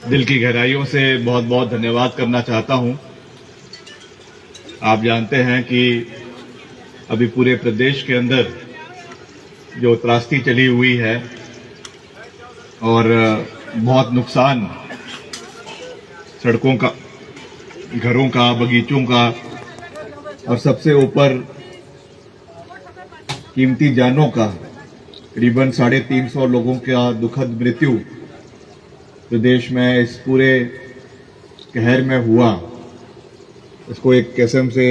दिल की गहराइयों से बहुत बहुत धन्यवाद करना चाहता हूं। आप जानते हैं कि अभी पूरे प्रदेश के अंदर जो त्रासदी चली हुई है और बहुत नुकसान सड़कों का, घरों का, बगीचों का और सबसे ऊपर कीमती जानों का, करीबन 350 लोगों का दुखद मृत्यु प्रदेश में इस पूरे कहर में हुआ। इसको एक किस्म से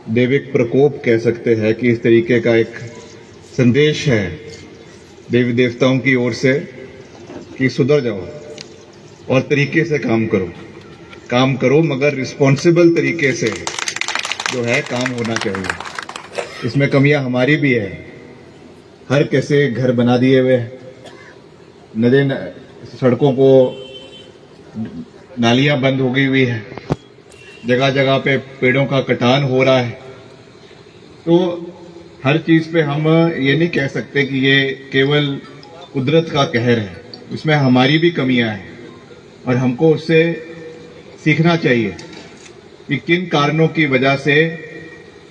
दैविक प्रकोप कह सकते हैं कि इस तरीके का एक संदेश है देवी देवताओं की ओर से कि सुधर जाओ और तरीके से काम करो मगर रिस्पॉन्सिबल तरीके से जो है काम होना चाहिए। इसमें कमियां हमारी भी है। हर कैसे घर बना दिए हुए, नदी सड़कों को नालियां बंद हो गई हुई है, जगह जगह पे पेड़ों का कटान हो रहा है। तो हर चीज पे हम ये नहीं कह सकते कि ये केवल कुदरत का कहर है, इसमें हमारी भी कमियां हैं और हमको उससे सीखना चाहिए कि किन कारणों की वजह से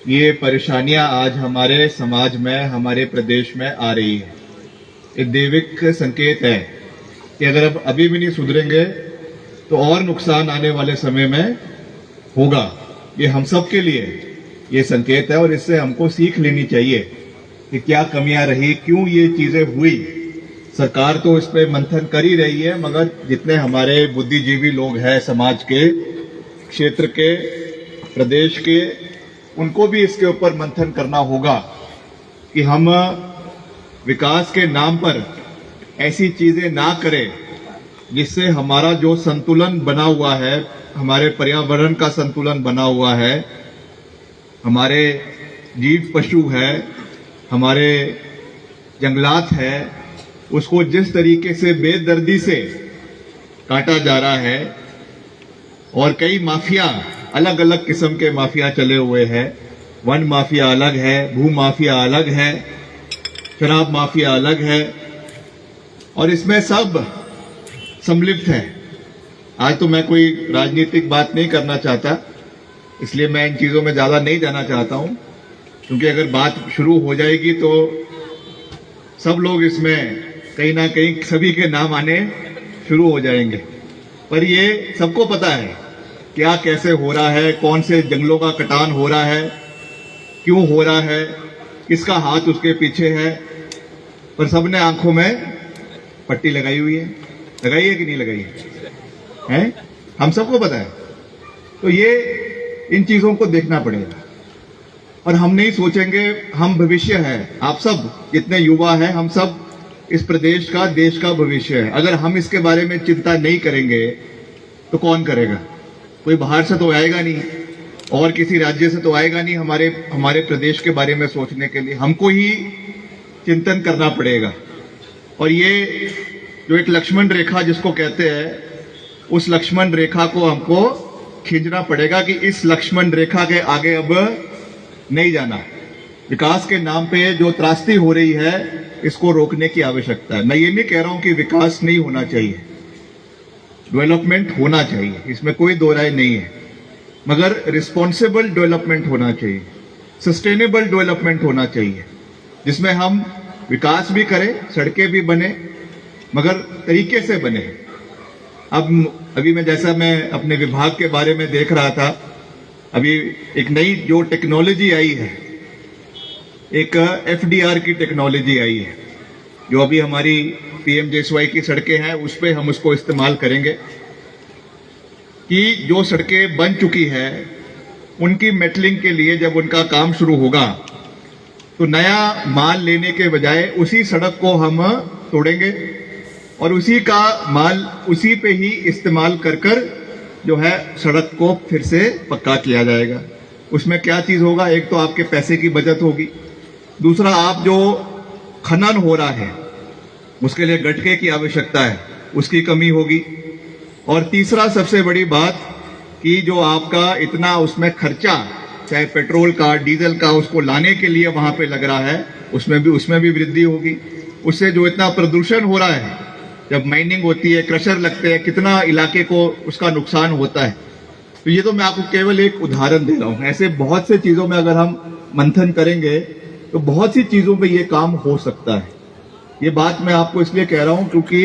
ये परेशानियां आज हमारे समाज में, हमारे प्रदेश में आ रही है। एक दैविक संकेत है कि अगर अब अभी भी नहीं सुधरेंगे तो और नुकसान आने वाले समय में होगा। ये हम सब के लिए ये संकेत है और इससे हमको सीख लेनी चाहिए कि क्या कमियां रही, क्यों ये चीजें हुई। सरकार तो इस पे मंथन कर ही रही है, मगर जितने हमारे बुद्धिजीवी लोग हैं समाज के, क्षेत्र के, प्रदेश के, उनको भी इसके ऊपर मंथन करना होगा कि हम विकास के नाम पर ऐसी चीजें ना करें जिससे हमारा जो संतुलन बना हुआ है, हमारे पर्यावरण का संतुलन बना हुआ है, हमारे जीव पशु है, हमारे जंगलात है, उसको जिस तरीके से बेदर्दी से काटा जा रहा है। और कई माफिया, अलग अलग किस्म के माफिया चले हुए हैं। वन माफिया अलग है, भू माफिया अलग है, शराब माफिया अलग है और इसमें सब सम्मिलित है। आज तो मैं कोई राजनीतिक बात नहीं करना चाहता, इसलिए मैं इन चीजों में ज्यादा नहीं जाना चाहता हूं, क्योंकि अगर बात शुरू हो जाएगी तो सब लोग इसमें कहीं ना कहीं सभी के नाम आने शुरू हो जाएंगे। पर ये सबको पता है क्या कैसे हो रहा है, कौन से जंगलों का कटान हो रहा है, क्यों हो रहा है, किसका हाथ उसके पीछे है। पर सबने आंखों में पट्टी लगाई हुई है, लगाई है कि नहीं लगाई है, हम सबको पता है। तो ये इन चीजों को देखना पड़ेगा और हम नहीं सोचेंगे, हम भविष्य है, आप सब जितने युवा हैं, हम सब इस प्रदेश का, देश का भविष्य है। अगर हम इसके बारे में चिंता नहीं करेंगे तो कौन करेगा? कोई बाहर से तो आएगा नहीं और किसी राज्य से तो आएगा नहीं हमारे प्रदेश के बारे में सोचने के लिए। हमको ही चिंतन करना पड़ेगा। और ये जो एक लक्ष्मण रेखा जिसको कहते हैं, उस लक्ष्मण रेखा को हमको खींचना पड़ेगा कि इस लक्ष्मण रेखा के आगे अब नहीं जाना। विकास के नाम पे जो त्रासदी हो रही है, इसको रोकने की आवश्यकता है। मैं ये नहीं कह रहा हूं कि विकास नहीं होना चाहिए, डेवलपमेंट होना चाहिए, इसमें कोई दो राय नहीं है, मगर रिस्पॉन्सिबल डेवलपमेंट होना चाहिए, सस्टेनेबल डेवलपमेंट होना चाहिए, जिसमें हम विकास भी करें, सड़कें भी बने, मगर तरीके से बने। अभी मैं अपने विभाग के बारे में देख रहा था, अभी एक नई जो टेक्नोलॉजी आई है, एक FDR की टेक्नोलॉजी आई है, जो अभी हमारी PMJSY की सड़कें हैं उस पर हम उसको इस्तेमाल करेंगे कि जो सड़कें बन चुकी है उनकी मेटलिंग के लिए जब उनका काम शुरू होगा तो नया माल लेने के बजाय उसी सड़क को हम तोड़ेंगे और उसी का माल उसी पे ही इस्तेमाल कर जो है सड़क को फिर से पक्का किया जाएगा। उसमें क्या चीज होगा? एक तो आपके पैसे की बचत होगी, दूसरा आप जो खनन हो रहा है उसके लिए गटके की आवश्यकता है, उसकी कमी होगी, और तीसरा सबसे बड़ी बात कि जो आपका इतना उसमें खर्चा, चाहे पेट्रोल का, डीजल का, उसको लाने के लिए वहां पे लग रहा है, उसमें भी वृद्धि होगी। उससे जो इतना प्रदूषण हो रहा है, जब माइनिंग होती है, क्रशर लगते हैं, कितना इलाके को उसका नुकसान होता है। तो ये तो मैं आपको केवल एक उदाहरण दे रहा हूं। ऐसे बहुत से चीजों में अगर हम मंथन करेंगे तो बहुत सी चीजों पे ये काम हो सकता है। ये बात मैं आपको इसलिए कह रहा हूं क्योंकि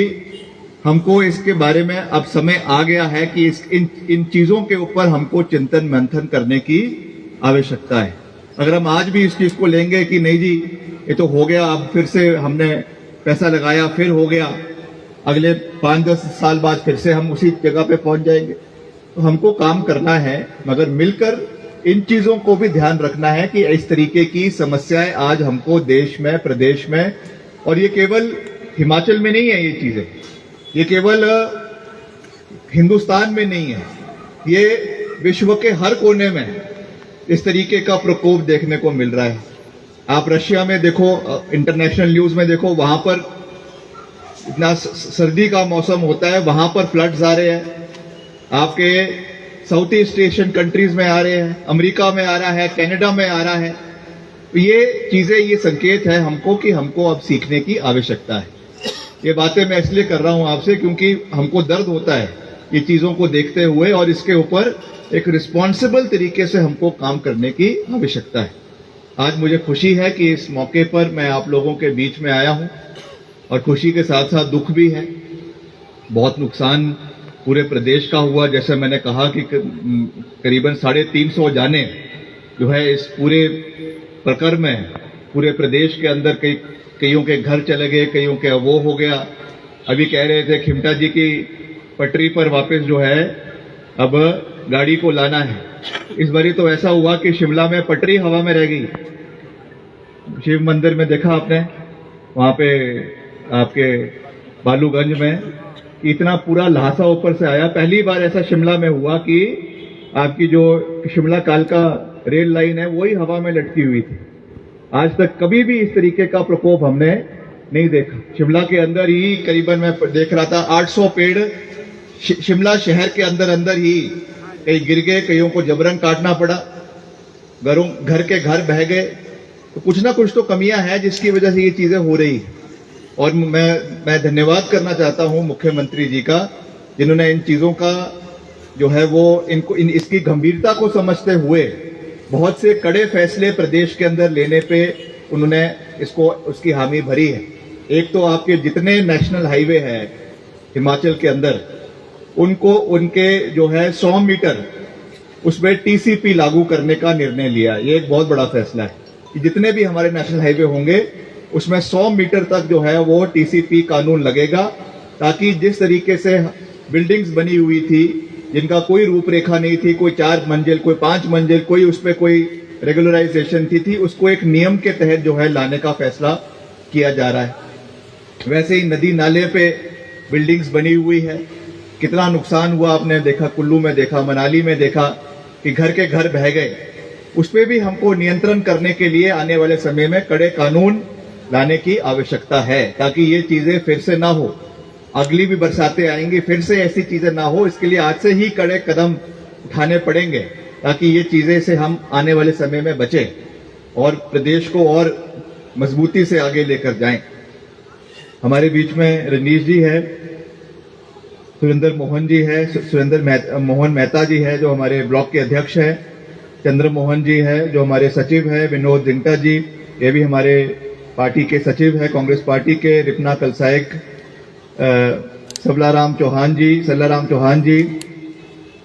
हमको इसके बारे में अब समय आ गया है कि इन चीजों के ऊपर हमको चिंतन मंथन करने की आवश्यकता है। अगर हम आज भी इस चीज को लेंगे कि नहीं जी ये तो हो गया, अब फिर से हमने पैसा लगाया फिर हो गया, अगले 5-10 साल बाद फिर से हम उसी जगह पे पहुंच जाएंगे, तो हमको काम करना है, मगर मिलकर इन चीजों को भी ध्यान रखना है कि इस तरीके की समस्याएं आज हमको देश में, प्रदेश में, और ये केवल हिमाचल में नहीं है, ये चीजें ये केवल हिंदुस्तान में नहीं है, ये विश्व के हर कोने में इस तरीके का प्रकोप देखने को मिल रहा है। आप रशिया में देखो, इंटरनेशनल न्यूज में देखो, वहां पर इतना सर्दी का मौसम होता है, वहां पर फ्लड्स आ रहे हैं। आपके साउथ ईस्ट एशियन कंट्रीज में आ रहे हैं, अमेरिका में आ रहा है, कनाडा में आ रहा है। तो ये चीजें, ये संकेत है हमको कि हमको अब सीखने की आवश्यकता है। ये बातें मैं इसलिए कर रहा हूं आपसे क्योंकि हमको दर्द होता है ये चीजों को देखते हुए, और इसके ऊपर एक रिस्पॉन्सिबल तरीके से हमको काम करने की आवश्यकता है। आज मुझे खुशी है कि इस मौके पर मैं आप लोगों के बीच में आया हूं, और खुशी के साथ साथ दुख भी है। बहुत नुकसान पूरे प्रदेश का हुआ, जैसे मैंने कहा कि करीबन 350 जाने जो है इस पूरे प्रकरण में पूरे प्रदेश के अंदर कईयों के घर चले गए, कईयों के वो हो गया। अभी कह रहे थे खिमटा जी की पटरी पर वापस जो है अब गाड़ी को लाना है। इस बारी तो ऐसा हुआ कि शिमला में पटरी हवा में रह गई। शिव मंदिर में देखा आपने, वहां पे आपके बालूगंज में इतना पूरा ल्हासा ऊपर से आया। पहली बार ऐसा शिमला में हुआ कि आपकी जो शिमला कालका रेल लाइन है वही हवा में लटकी हुई थी। आज तक कभी भी इस तरीके का प्रकोप हमने नहीं देखा। शिमला के अंदर ही करीबन मैं देख रहा था 800 पेड़ शिमला शहर के अंदर ही कई गिर गए, कईयों को जबरन काटना पड़ा, घर के घर बह गए। तो कुछ ना कुछ तो कमियां हैं जिसकी वजह से ये चीजें हो रही है। और मैं धन्यवाद करना चाहता हूं मुख्यमंत्री जी का, जिन्होंने इन चीजों का जो है वो इसकी गंभीरता को समझते हुए बहुत से कड़े फैसले प्रदेश के अंदर लेने पे उन्होंने उसकी हामी भरी है। एक तो आपके जितने नेशनल हाईवे हैं हिमाचल के अंदर, उनको उनके जो है 100 मीटर उसमें टीसीपी लागू करने का निर्णय लिया। ये एक बहुत बड़ा फैसला है कि जितने भी हमारे नेशनल हाईवे होंगे उसमें 100 मीटर तक जो है वो टीसीपी कानून लगेगा, ताकि जिस तरीके से बिल्डिंग्स बनी हुई थी जिनका कोई रूपरेखा नहीं थी, कोई 4 मंजिल, कोई 5 मंजिल, कोई उसपे कोई रेगुलराइजेशन थी, उसको एक नियम के तहत जो है लाने का फैसला किया जा रहा है। वैसे ही नदी नाले पे बिल्डिंग्स बनी हुई है, कितना नुकसान हुआ आपने देखा, कुल्लू में देखा, मनाली में देखा कि घर के घर बह गए। उस पर भी हमको नियंत्रण करने के लिए आने वाले समय में कड़े कानून लाने की आवश्यकता है, ताकि ये चीजें फिर से ना हो। अगली भी बरसातें आएंगी, फिर से ऐसी चीजें ना हो, इसके लिए आज से ही कड़े कदम उठाने पड़ेंगे, ताकि ये चीजें से हम आने वाले समय में बचें और प्रदेश को और मजबूती से आगे लेकर जाएं। हमारे बीच में रजनीश जी है, सुरेंद्र मोहन जी है, मोहन मेहता जी है जो हमारे ब्लॉक के अध्यक्ष हैं, चंद्र मोहन जी है जो हमारे सचिव है, विनोद जिंटा जी ये भी हमारे पार्टी के सचिव है कांग्रेस पार्टी के, रिपना कलसाइक, सल्लाराम चौहान जी,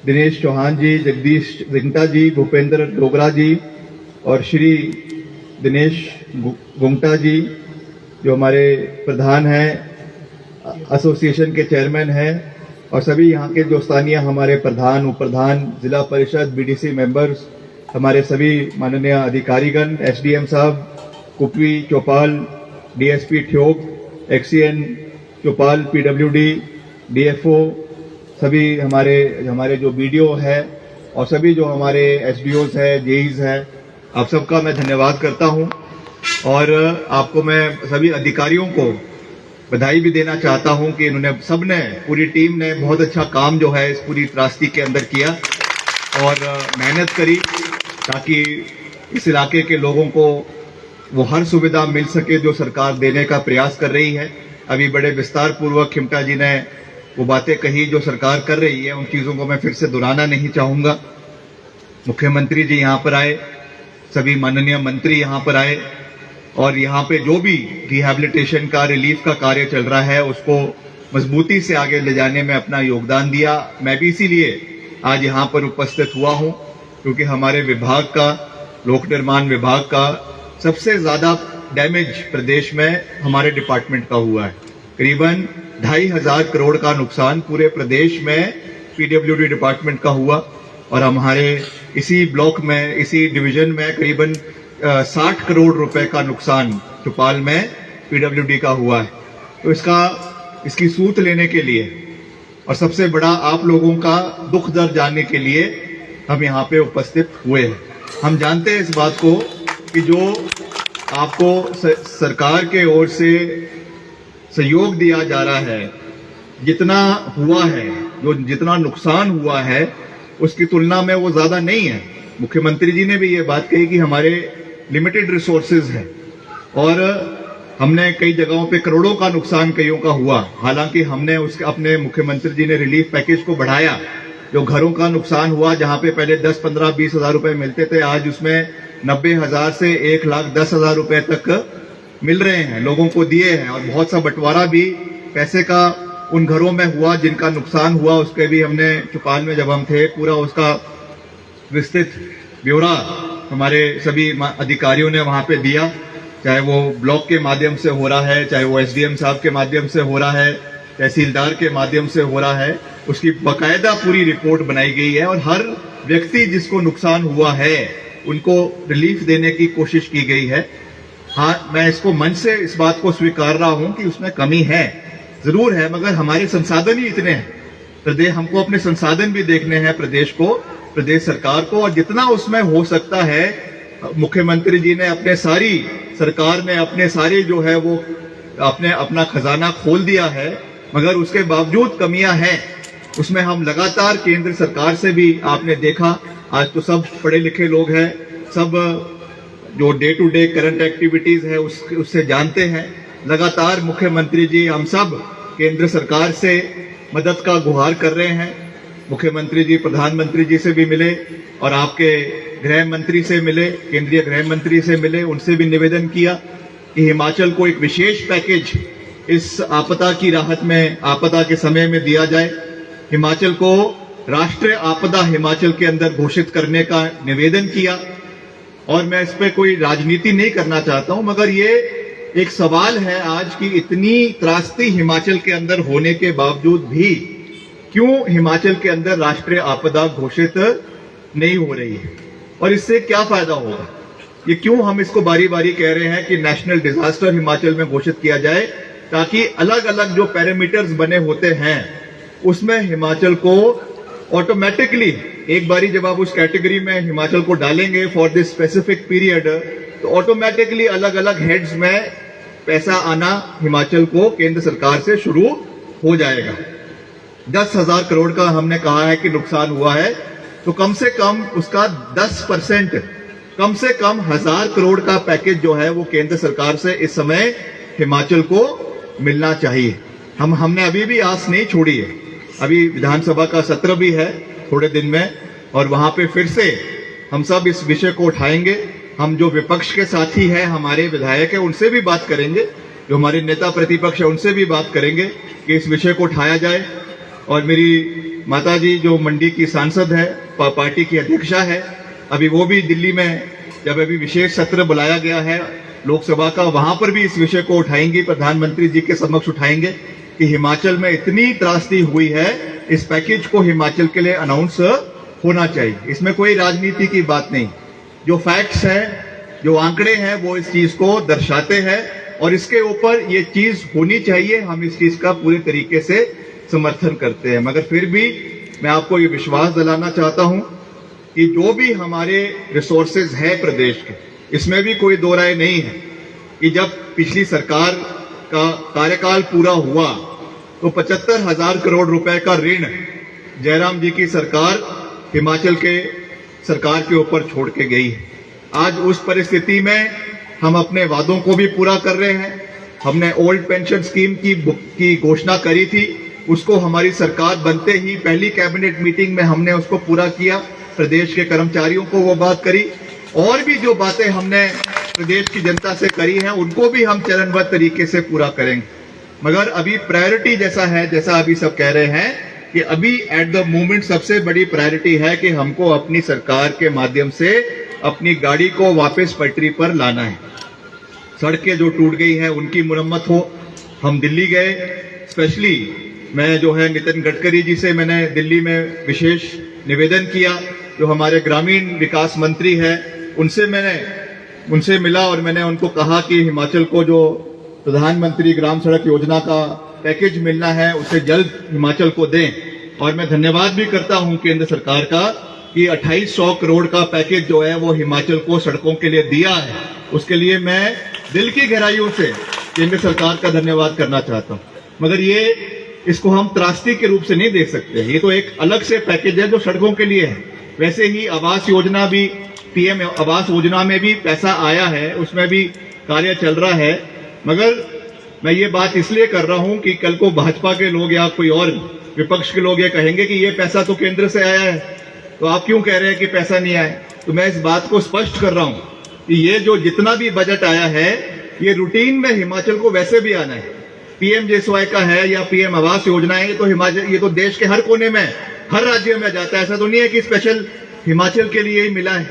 दिनेश चौहान जी, जगदीश जिंटा जी, भूपेंद्र डोगरा जी और श्री दिनेश गुंगटा जी जो हमारे प्रधान हैं, एसोसिएशन के चेयरमैन हैं, और सभी यहाँ के जो स्थानीय हमारे प्रधान, उप प्रधान, जिला परिषद, बीडीसी मेंबर्स, हमारे सभी माननीय अधिकारीगण, एसडीएम साहब, कुपवी चौपाल, डीएसपी ठ्योक, एक्सीएन चौपाल, पीडब्ल्यूडी, डीएफओ, सभी हमारे जो बीडीओ है और सभी जो हमारे एसडीओज है, जेईज है, आप सबका मैं धन्यवाद करता हूं। और आपको मैं सभी अधिकारियों को बधाई भी देना चाहता हूं कि इन्होंने सबने, पूरी टीम ने बहुत अच्छा काम जो है इस पूरी त्रासदी के अंदर किया और मेहनत करी, ताकि इस इलाके के लोगों को वो हर सुविधा मिल सके जो सरकार देने का प्रयास कर रही है। अभी बड़े विस्तार पूर्वक खिमटा जी ने वो बातें कही जो सरकार कर रही है, उन चीज़ों को मैं फिर से दोहराना नहीं चाहूँगा। मुख्यमंत्री जी यहाँ पर आए, सभी माननीय मंत्री यहाँ पर आए और यहाँ पे जो भी रिहैबिलिटेशन का, रिलीफ का कार्य चल रहा है उसको मजबूती से आगे ले जाने में अपना योगदान दिया। मैं भी इसीलिए आज यहाँ पर उपस्थित हुआ हूँ क्योंकि हमारे विभाग का, लोक निर्माण विभाग का सबसे ज़्यादा डैमेज प्रदेश में हमारे डिपार्टमेंट का हुआ है। करीबन 2,500 करोड़ का नुकसान पूरे प्रदेश में पीडब्ल्यूडी डिपार्टमेंट का हुआ और हमारे इसी ब्लॉक में, इसी डिवीजन में करीबन 60 करोड़ रुपए का नुकसान चौपाल में पीडब्ल्यूडी का हुआ है। तो इसकी सूत लेने के लिए और सबसे बड़ा आप लोगों का दुख दर्द जानने के लिए हम यहाँ पे उपस्थित हुए हैं। हम जानते हैं इस बात को कि जो आपको सरकार के ओर से सहयोग दिया जा रहा है, जितना हुआ है, जो जितना नुकसान हुआ है उसकी तुलना में वो ज्यादा नहीं है। मुख्यमंत्री जी ने भी ये बात कही कि हमारे लिमिटेड रिसोर्सेज हैं और हमने कई जगहों पे करोड़ों का नुकसान कईयों का हुआ। हालांकि हमने उसके अपने मुख्यमंत्री जी ने रिलीफ पैकेज को बढ़ाया। जो घरों का नुकसान हुआ, जहां पे पहले 10, 15, 20 हजार रुपए मिलते थे, आज उसमें 90,000 से 1,10,000 रुपए तक मिल रहे हैं, लोगों को दिए हैं। और बहुत सा बंटवारा भी पैसे का उन घरों में हुआ जिनका नुकसान हुआ। उसके भी हमने चौपाल में जब हम थे पूरा उसका विस्तृत ब्यौरा हमारे सभी अधिकारियों ने वहां पे दिया, चाहे वो ब्लॉक के माध्यम से हो रहा है, चाहे वो एसडीएम साहब के माध्यम से हो रहा है, तहसीलदार के माध्यम से हो रहा है। उसकी बाकायदा पूरी रिपोर्ट बनाई गई है और हर व्यक्ति जिसको नुकसान हुआ है उनको रिलीफ देने की कोशिश की गई है। हाँ, मैं इसको मन से इस बात को स्वीकार रहा हूं कि उसमें कमी है, जरूर है, मगर हमारे संसाधन ही इतने हैं। प्रदेश, हमको अपने संसाधन भी देखने हैं, प्रदेश को, प्रदेश सरकार को, और जितना उसमें हो सकता है मुख्यमंत्री जी ने सरकार ने अपने सारे जो है वो अपना खजाना खोल दिया है, मगर उसके बावजूद कमियां हैं। उसमें हम लगातार केंद्र सरकार से भी आपने देखा, आज तो सब पढ़े लिखे लोग हैं, सब जो day to day current activities है उससे जानते हैं। लगातार मुख्यमंत्री जी, हम सब केंद्र सरकार से मदद का गुहार कर रहे हैं। मुख्यमंत्री जी प्रधानमंत्री जी से भी मिले और आपके गृह मंत्री से मिले, केंद्रीय गृह मंत्री से मिले, उनसे भी निवेदन किया कि हिमाचल को एक विशेष पैकेज इस आपदा की राहत में, आपदा के समय में दिया जाए। हिमाचल को राष्ट्रीय आपदा हिमाचल के अंदर घोषित करने का निवेदन किया। और मैं इस पे कोई राजनीति नहीं करना चाहता हूं, मगर ये एक सवाल है आज की इतनी त्रासदी हिमाचल के अंदर होने के बावजूद भी क्यों हिमाचल के अंदर राष्ट्रीय आपदा घोषित नहीं हो रही है और इससे क्या फायदा होगा। ये क्यों हम इसको बारी बारी कह रहे हैं कि नेशनल डिजास्टर हिमाचल में घोषित किया जाए, ताकि अलग अलग जो पैरामीटर्स बने होते हैं उसमें हिमाचल को ऑटोमेटिकली, एक बारी जब आप उस कैटेगरी में हिमाचल को डालेंगे फॉर दिस स्पेसिफिक पीरियड, तो ऑटोमेटिकली अलग अलग हेड्स में पैसा आना हिमाचल को केंद्र सरकार से शुरू हो जाएगा। 10,000 करोड़ का हमने कहा है कि नुकसान हुआ है, तो कम से कम उसका 10%, कम से कम 1,000 करोड़ का पैकेज जो है वो केंद्र सरकार से इस समय हिमाचल को मिलना चाहिए। हमने अभी भी आस नहीं छोड़ी है। अभी विधानसभा का सत्र भी है थोड़े दिन में और वहां पे फिर से हम सब इस विषय को उठाएंगे। हम जो विपक्ष के साथी हैं, हमारे विधायक हैं, उनसे भी बात करेंगे, जो हमारे नेता प्रतिपक्ष है उनसे भी बात करेंगे कि इस विषय को उठाया जाए। और मेरी माता जी जो मंडी की सांसद है, पार्टी की अध्यक्षा है, अभी वो भी दिल्ली में जब अभी विशेष सत्र बुलाया गया है लोकसभा का, वहां पर भी इस विषय को उठाएंगे, प्रधानमंत्री जी के समक्ष उठाएंगे कि हिमाचल में इतनी त्रासदी हुई है, इस पैकेज को हिमाचल के लिए अनाउंस होना चाहिए। इसमें कोई राजनीति की बात नहीं, जो फैक्ट्स हैं, जो आंकड़े हैं वो इस चीज को दर्शाते हैं और इसके ऊपर ये चीज होनी चाहिए। हम इस चीज का पूरे तरीके से समर्थन करते हैं, मगर फिर भी मैं आपको ये विश्वास दिलाना चाहता हूं कि जो भी हमारे रिसोर्सेज है प्रदेश के, इसमें भी कोई दो राय नहीं है कि जब पिछली सरकार का कार्यकाल पूरा हुआ तो 75,000 करोड़ रुपए का ऋण जयराम जी की सरकार हिमाचल के सरकार के ऊपर छोड़ के गई है। आज उस परिस्थिति में हम अपने वादों को भी पूरा कर रहे हैं, हमने ओल्ड पेंशन स्कीम की घोषणा करी थी, उसको हमारी सरकार बनते ही पहली कैबिनेट मीटिंग में हमने उसको पूरा किया। प्रदेश के कर्मचारियों को वो बात करी, और भी जो बातें हमने प्रदेश की जनता से करी हैं उनको भी हम चरणबद्ध तरीके से पूरा करेंगे। मगर अभी प्रायोरिटी जैसा अभी सब कह रहे हैं कि अभी एट द मोमेंट सबसे बड़ी प्रायोरिटी है कि हमको अपनी सरकार के माध्यम से अपनी गाड़ी को वापस पटरी पर लाना है। सड़कें जो टूट गई हैं उनकी मुरम्मत हो। हम दिल्ली गए, स्पेशली मैं जो है नितिन गडकरी जी से मैंने दिल्ली में विशेष निवेदन किया, जो हमारे ग्रामीण विकास मंत्री हैं उनसे मिला और मैंने उनको कहा कि हिमाचल को जो प्रधानमंत्री ग्राम सड़क योजना का पैकेज मिलना है उसे जल्द हिमाचल को दें। और मैं धन्यवाद भी करता हूं केंद्र सरकार का कि 2800 करोड़ का पैकेज जो है वो हिमाचल को सड़कों के लिए दिया है। उसके लिए मैं दिल की गहराइयों से केंद्र सरकार का धन्यवाद करना चाहता हूं। मगर इसको हम त्रासदी के रूप से नहीं देख सकते, ये तो एक अलग से पैकेज है जो सड़कों के लिए है। वैसे ही आवास योजना भी, पीएम आवास योजना में भी पैसा आया है, उसमें भी कार्य चल रहा है। मगर मैं ये बात इसलिए कर रहा हूं कि कल को भाजपा के लोग या कोई और विपक्ष के लोग ये कहेंगे कि ये पैसा तो केंद्र से आया है, तो आप क्यों कह रहे हैं कि पैसा नहीं आया। तो मैं इस बात को स्पष्ट कर रहा हूं कि ये जो जितना भी बजट आया है ये रूटीन में हिमाचल को वैसे भी आना है। पीएमजेएसवाई का है या पीएम आवास योजना है, ये तो देश के हर कोने में, हर राज्य में जाता है। ऐसा तो नहीं है कि स्पेशल हिमाचल के लिए ही मिला है,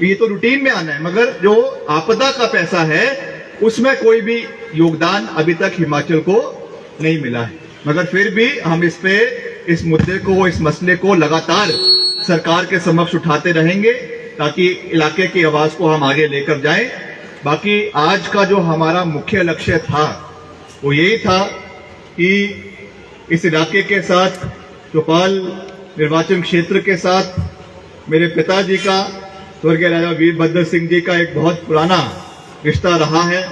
ये तो रूटीन में आना है। मगर जो आपदा का पैसा है उसमें कोई भी योगदान अभी तक हिमाचल को नहीं मिला है। मगर फिर भी हम इस मुद्दे को, इस मसले को लगातार सरकार के समक्ष उठाते रहेंगे ताकि इलाके की आवाज को हम आगे लेकर जाएं। बाकी आज का जो हमारा मुख्य लक्ष्य था वो यही था कि इस इलाके के साथ, चौपाल निर्वाचन क्षेत्र के साथ मेरे पिताजी का, स्वर्गीय राजा वीरभद्र सिंह जी का एक बहुत पुराना रिश्ता रहा है।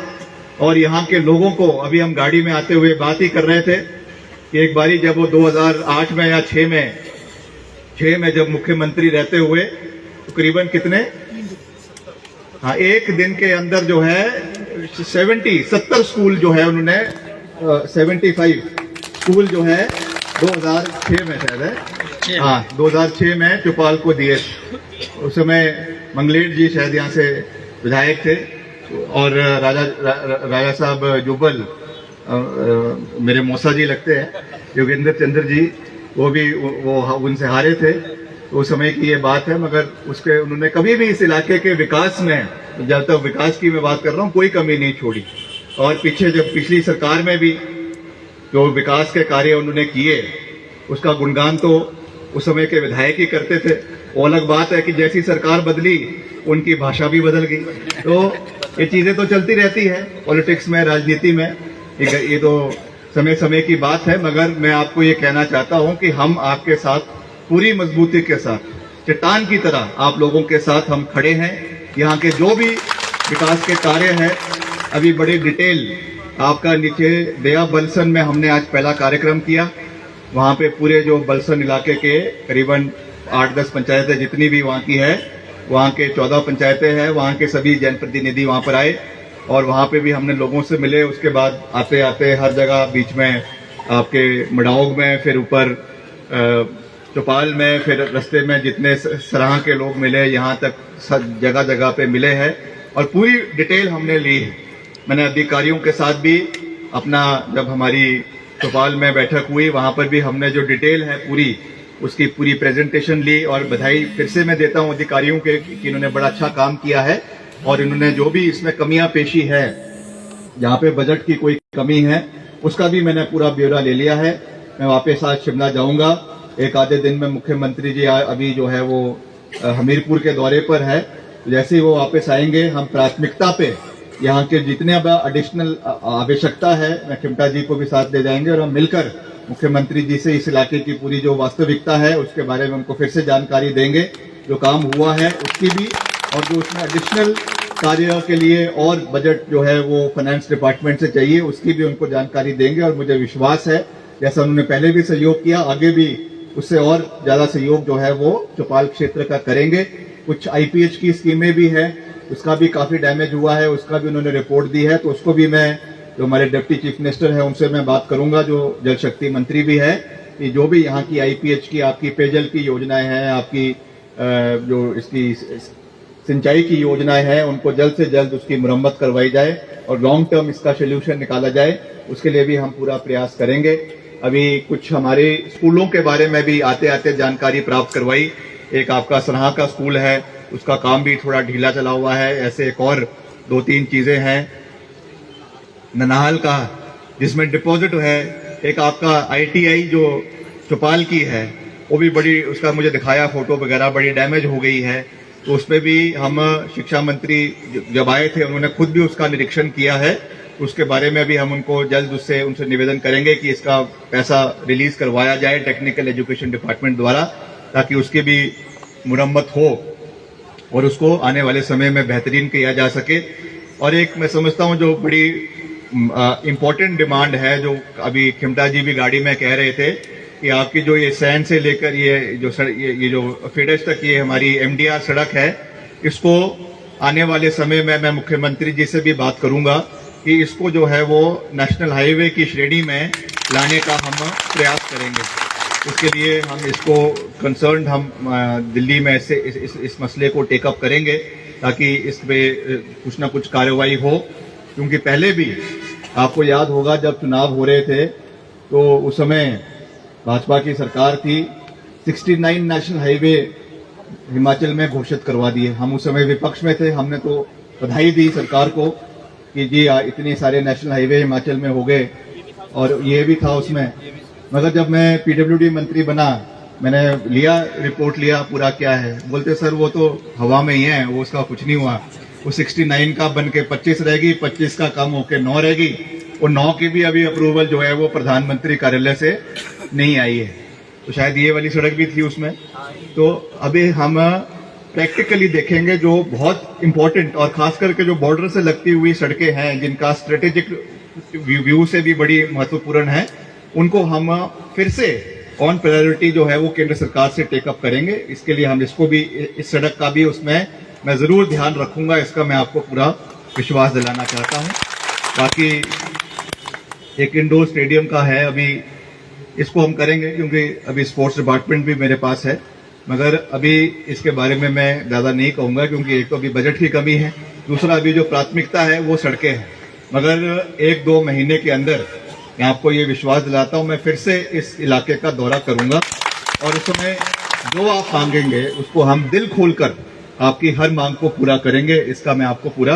और यहाँ के लोगों को, अभी हम गाड़ी में आते हुए बात ही कर रहे थे कि एक बारी जब वो 2008 में या 6 में जब मुख्यमंत्री रहते हुए तो करीबन कितने, हाँ, एक दिन के अंदर जो है 70 स्कूल जो है उन्होंने 75 स्कूल जो है 2006 में शायद है, हाँ 2006 में चौपाल को दिए। उस समय मंगलेट जी शायद यहाँ से विधायक थे और राजा साहब जुबल मेरे मौसा जी लगते हैं, योगेंद्र चंद्र जी, वो उनसे हारे थे। तो उस समय की ये बात है। मगर उसके उन्होंने कभी भी इस इलाके के विकास में, जब तक विकास की मैं बात कर रहा हूँ, कोई कमी नहीं छोड़ी। और पीछे जब पिछली सरकार में भी जो विकास के कार्य उन्होंने किए उसका गुणगान तो उस समय के विधायक ही करते थे। वो अलग बात है कि जैसी सरकार बदली उनकी भाषा भी बदल गई। तो ये चीजें तो चलती रहती है पॉलिटिक्स में, राजनीति में, ये तो समय समय की बात है। मगर मैं आपको ये कहना चाहता हूं कि हम आपके साथ पूरी मजबूती के साथ, चट्टान की तरह आप लोगों के साथ हम खड़े हैं। यहाँ के जो भी विकास के कार्य हैं, अभी बड़ी डिटेल आपका नीचे दया बलसन में हमने आज पहला कार्यक्रम किया। वहाँ पे पूरे जो बलसन इलाके के करीबन 8-10 पंचायतें जितनी भी वहाँ की है, वहाँ के 14 पंचायतें हैं, वहाँ के सभी जनप्रतिनिधि वहाँ पर आए और वहाँ पे भी हमने लोगों से मिले। उसके बाद आते आते हर जगह, बीच में आपके मडाउग में, फिर ऊपर चौपाल में, फिर रास्ते में जितने सराह के लोग मिले, यहाँ तक जगह जगह पे मिले हैं और पूरी डिटेल हमने ली है। मैंने अधिकारियों के साथ भी अपना, जब हमारी चौपाल में बैठक हुई वहाँ पर भी हमने जो डिटेल है पूरी, उसकी पूरी प्रेजेंटेशन ली। और बधाई फिर से मैं देता हूँ अधिकारियों के कि इन्होंने बड़ा अच्छा काम किया है और इन्होंने जो भी इसमें कमियां पेशी है, जहाँ पे बजट की कोई कमी है, उसका भी मैंने पूरा ब्यौरा ले लिया है। मैं वापस आज शिमला जाऊंगा, एक आधे दिन में मुख्यमंत्री जी अभी जो है वो हमीरपुर के दौरे पर है। जैसे ही वो वापस आएंगे, हम प्राथमिकता पे यहाँ के जितने अब एडिशनल आवश्यकता है, मैं खिमटा जी को भी साथ ले जाएंगे और हम मिलकर मुख्यमंत्री जी से इस इलाके की पूरी जो वास्तविकता है उसके बारे में उनको फिर से जानकारी देंगे, जो काम हुआ है उसकी भी, और जो उसमें एडिशनल कार्यों के लिए और बजट जो है वो फाइनेंस डिपार्टमेंट से चाहिए उसकी भी उनको जानकारी देंगे। और मुझे विश्वास है, जैसा उन्होंने पहले भी सहयोग किया, आगे भी उससे और ज्यादा सहयोग जो है वो चौपाल क्षेत्र का करेंगे। कुछ आईपीएच की स्कीमें भी है, उसका भी काफी डैमेज हुआ है, उसका भी उन्होंने रिपोर्ट दी है, तो उसको भी मैं जो हमारे डिप्टी चीफ मिनिस्टर हैं उनसे मैं बात करूंगा, जो जल शक्ति मंत्री भी है, कि जो भी यहाँ की आईपीएच की आपकी पेयजल की योजनाएं हैं, आपकी जो इसकी सिंचाई की योजनाएं हैं, उनको जल्द से जल्द उसकी मुरम्मत करवाई जाए और लॉन्ग टर्म इसका सोल्यूशन निकाला जाए, उसके लिए भी हम पूरा प्रयास करेंगे। अभी कुछ हमारे स्कूलों के बारे में भी आते आते जानकारी प्राप्त करवाई। एक आपका सनहा का स्कूल है, उसका काम भी थोड़ा ढीला चला हुआ है। ऐसे एक और 2-3 चीजें हैं। ननाहल का जिसमें डिपॉजिट है, एक आपका आईटीआई जो चौपाल की है, वो भी बड़ी, उसका मुझे दिखाया फोटो वगैरह, बड़ी डैमेज हो गई है। तो उसमें भी हम शिक्षा मंत्री जब आए थे उन्होंने खुद भी उसका निरीक्षण किया है। उसके बारे में भी हम उनको जल्द उनसे निवेदन करेंगे कि इसका पैसा रिलीज करवाया जाए टेक्निकल एजुकेशन डिपार्टमेंट द्वारा, ताकि उसकी भी मुरम्मत हो और उसको आने वाले समय में बेहतरीन किया जा सके। और एक मैं समझता हूं जो बड़ी इम्पोर्टेंट डिमांड है, जो अभी खिमटा जी भी गाड़ी में कह रहे थे, कि आपकी जो ये सैन से लेकर ये जो फीडर्स तक ये हमारी एमडीआर सड़क है, इसको आने वाले समय में मैं मुख्यमंत्री जी से भी बात करूंगा कि इसको जो है वो नेशनल हाईवे की श्रेणी में लाने का हम प्रयास करेंगे। उसके लिए हम इसको कंसर्न हम दिल्ली में इस मसले को टेकअप करेंगे, ताकि इस पे कुछ ना कुछ कार्रवाई हो। क्योंकि पहले भी आपको याद होगा जब चुनाव हो रहे थे तो उस समय भाजपा की सरकार थी, 69 नेशनल हाईवे हिमाचल में घोषित करवा दिए। हम उस समय विपक्ष में थे, हमने तो बधाई दी सरकार को कि जी इतने सारे नेशनल हाईवे हिमाचल में हो गए, और ये भी था उसमें। मगर जब मैं पीडब्ल्यूडी मंत्री बना, मैंने रिपोर्ट लिया पूरा क्या है, बोलते सर वो तो हवा में ही है, वो उसका कुछ नहीं हुआ। वो 69 का बन के 25 रहेगी, 25 का कम होके 9 रहेगी, और 9 की भी अभी अप्रूवल जो है वो प्रधानमंत्री कार्यालय से नहीं आई है। तो शायद ये वाली सड़क भी थी उसमें। तो अभी हम प्रैक्टिकली देखेंगे जो बहुत इंपॉर्टेंट और खास करके जो बॉर्डर से लगती हुई सड़कें हैं, जिनका स्ट्रेटेजिक व्यू से भी बड़ी महत्वपूर्ण है, उनको हम फिर से ऑन प्रायोरिटी जो है वो केंद्र सरकार से टेकअप करेंगे। इसके लिए हम इसको भी, इस सड़क का भी उसमें मैं जरूर ध्यान रखूंगा, इसका मैं आपको पूरा विश्वास दिलाना चाहता हूं। बाकी एक इंडोर स्टेडियम का है, अभी इसको हम करेंगे क्योंकि अभी स्पोर्ट्स डिपार्टमेंट भी मेरे पास है, मगर अभी इसके बारे में मैं ज़्यादा नहीं कहूँगा क्योंकि एक तो अभी बजट की कमी है, दूसरा अभी जो प्राथमिकता है वो सड़कें हैं। मगर 1-2 महीने के अंदर मैं आपको ये विश्वास दिलाता हूँ, मैं फिर से इस इलाके का दौरा करूँगा और उस समय जो आप मांगेंगे उसको हम दिल खोलकर आपकी हर मांग को पूरा करेंगे, इसका मैं आपको पूरा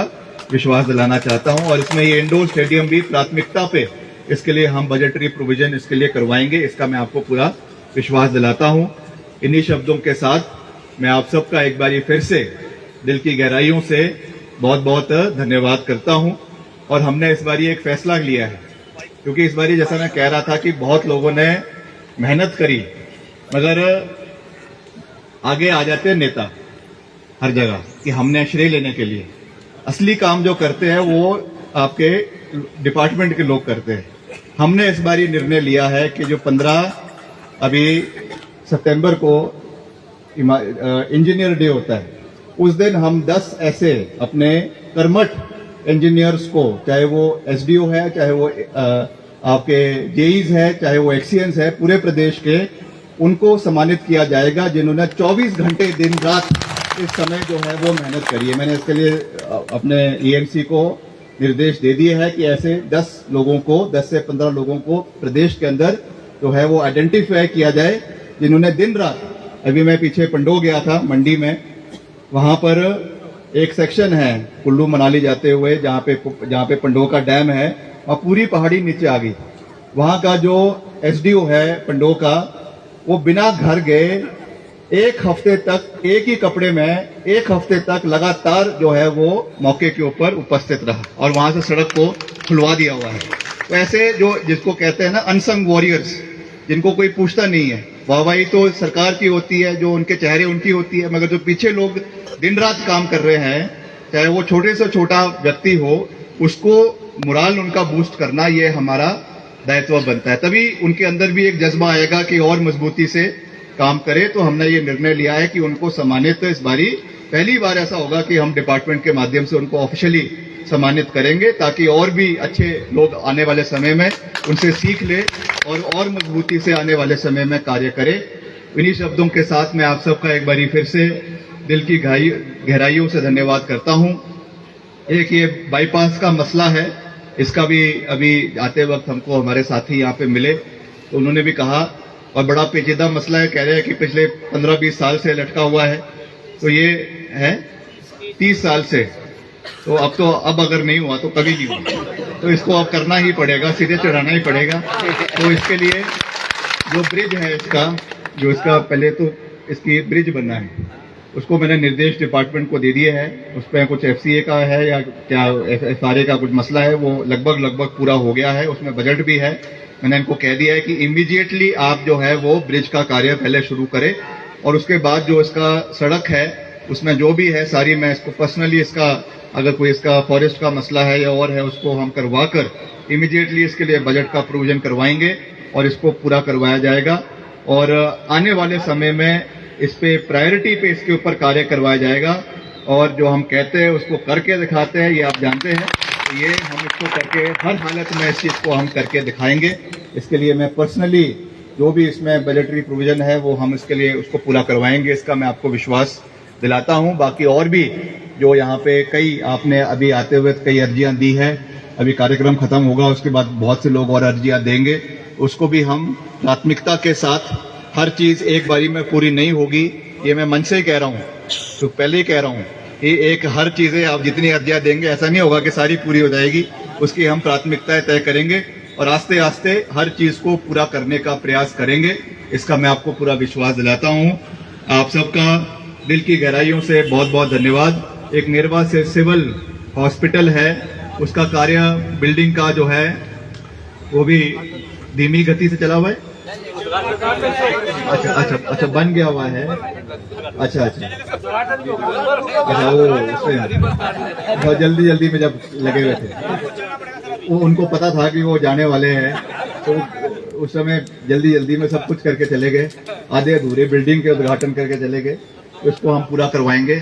विश्वास दिलाना चाहता हूँ। और इसमें ये इंडोर स्टेडियम भी प्राथमिकता पे, इसके लिए हम बजटरी प्रोविजन इसके लिए करवाएंगे, इसका मैं आपको पूरा विश्वास दिलाता हूं। इन्हीं शब्दों के साथ मैं आप सबका एक बार फिर से दिल की गहराइयों से बहुत बहुत धन्यवाद करता हूं। और हमने इस बार एक फैसला लिया है, क्योंकि इस बार जैसा मैं कह रहा था कि बहुत लोगों ने मेहनत करी, मगर आगे आ जाते हैं नेता हर जगह कि हमने श्रेय लेने के लिए। असली काम जो करते हैं वो आपके डिपार्टमेंट के लोग करते हैं। हमने इस बार निर्णय लिया है कि जो 15 अभी सितंबर को इंजीनियर डे होता है, उस दिन हम 10 ऐसे अपने कर्मठ इंजीनियर्स को, चाहे वो एसडीओ है, चाहे वो आपके जेईज है, चाहे वो एक्सीएंस है, पूरे प्रदेश के, उनको सम्मानित किया जाएगा जिन्होंने 24 घंटे दिन रात इस समय जो है वो मेहनत करी है। मैंने इसके लिए अपने ईएनसी को निर्देश दे दिए है कि ऐसे 10 लोगों को, 10 से 15 लोगों को प्रदेश के अंदर जो है वो आइडेंटिफाई किया जाए, जिन्होंने दिन रात, अभी मैं पीछे पंडो गया था मंडी में, वहां पर एक सेक्शन है कुल्लू मनाली जाते हुए जहां पे पंडो का डैम है, और पूरी पहाड़ी नीचे आ गई। वहां का जो एसडीओ है पंडो का, वो बिना घर गए 1 हफ्ते तक एक ही कपड़े में 1 हफ्ते तक लगातार जो है वो मौके के ऊपर उपस्थित रहा और वहां से सड़क को खुलवा दिया हुआ है। तो ऐसे जो जिसको कहते हैं ना अनसंग वॉरियर्स, जिनको कोई पूछता नहीं है, वाहवाही तो सरकार की होती है, जो उनके चेहरे उनकी होती है, मगर जो पीछे लोग दिन रात काम कर रहे हैं, चाहे वो छोटे से छोटा व्यक्ति हो, उसको मोराल उनका बूस्ट करना ये हमारा दायित्व बनता है। तभी उनके अंदर भी एक जज्बा आएगा कि और मजबूती से काम करे। तो हमने ये निर्णय लिया है कि उनको सम्मानित, इस बारी पहली बार ऐसा होगा कि हम डिपार्टमेंट के माध्यम से उनको ऑफिशियली सम्मानित करेंगे, ताकि और भी अच्छे लोग आने वाले समय में उनसे सीख ले और मजबूती से आने वाले समय में कार्य करें। इन्हीं शब्दों के साथ मैं आप सबका एक बारी फिर से दिल की गहराइयों से धन्यवाद करता हूं। एक ये बाईपास का मसला है, इसका भी अभी आते वक्त हमको हमारे साथी यहाँ पे मिले तो उन्होंने भी कहा, और बड़ा पेचीदा मसला है, कह रहे हैं कि पिछले 15-20 साल से लटका हुआ है, तो ये है 30 साल से, तो अब अगर नहीं हुआ तो कभी नहीं हुआ, तो इसको अब करना ही पड़ेगा, सीधे चढ़ाना ही पड़ेगा। तो इसके लिए जो ब्रिज है इसका पहले तो इसकी ब्रिज बनना है, उसको मैंने निर्देश डिपार्टमेंट को दे दिए हैं। उस पर कुछ FCA का है या क्या FRA का कुछ मसला है, वो लगभग पूरा हो गया है, उसमें बजट भी है। मैंने इनको कह दिया है कि इमीडिएटली आप जो है वो ब्रिज का कार्य पहले शुरू करें, और उसके बाद जो इसका सड़क है उसमें जो भी है सारी, मैं इसको पर्सनली इसका अगर कोई इसका फॉरेस्ट का मसला है या और है उसको हम करवा कर इमीडिएटली इसके लिए बजट का प्रोविजन करवाएंगे और इसको पूरा करवाया जाएगा। और आने वाले समय में इस पे प्रायोरिटी पे इसके ऊपर कार्य करवाया जाएगा, और जो हम कहते हैं उसको करके दिखाते हैं, ये आप जानते हैं, तो ये हम इसको करके हर हालत में इस चीज को हम करके दिखाएंगे। इसके लिए मैं पर्सनली जो भी इसमें बजटरी प्रोविजन है वो हम इसके लिए उसको पूरा करवाएंगे, इसका मैं आपको विश्वास दिलाता हूं। बाकी और भी जो यहाँ पे कई आपने अभी आते हुए कई अर्जियां दी है, अभी कार्यक्रम खत्म होगा उसके बाद बहुत से लोग और अर्जियां देंगे, उसको भी हम प्राथमिकता के साथ, हर चीज एक बारी में पूरी नहीं होगी, ये मैं मन से ही कह रहा हूँ, तो पहले ही कह रहा हूँ, ये एक हर चीजें आप जितनी अर्जियां देंगे ऐसा नहीं होगा कि सारी पूरी हो जाएगी, उसकी हम प्राथमिकताएं तय करेंगे और आस्ते आस्ते हर चीज को पूरा करने का प्रयास करेंगे, इसका मैं आपको पूरा विश्वास दिलाता हूँ। आप सबका दिल की गहराइयों से बहुत बहुत धन्यवाद। एक नेरवा से सिविल हॉस्पिटल है, उसका कार्य बिल्डिंग का जो है वो भी धीमी गति से चला हुआ है। अच्छा बन गया हुआ है। अच्छा वो उसमें बहुत जल्दी में जब लगे हुए थे, वो उनको पता था कि वो जाने वाले हैं, तो उस समय जल्दी में सब कुछ करके चले गए, आधे अधूरे बिल्डिंग के उद्घाटन करके चले गए, उसको हम पूरा करवाएंगे।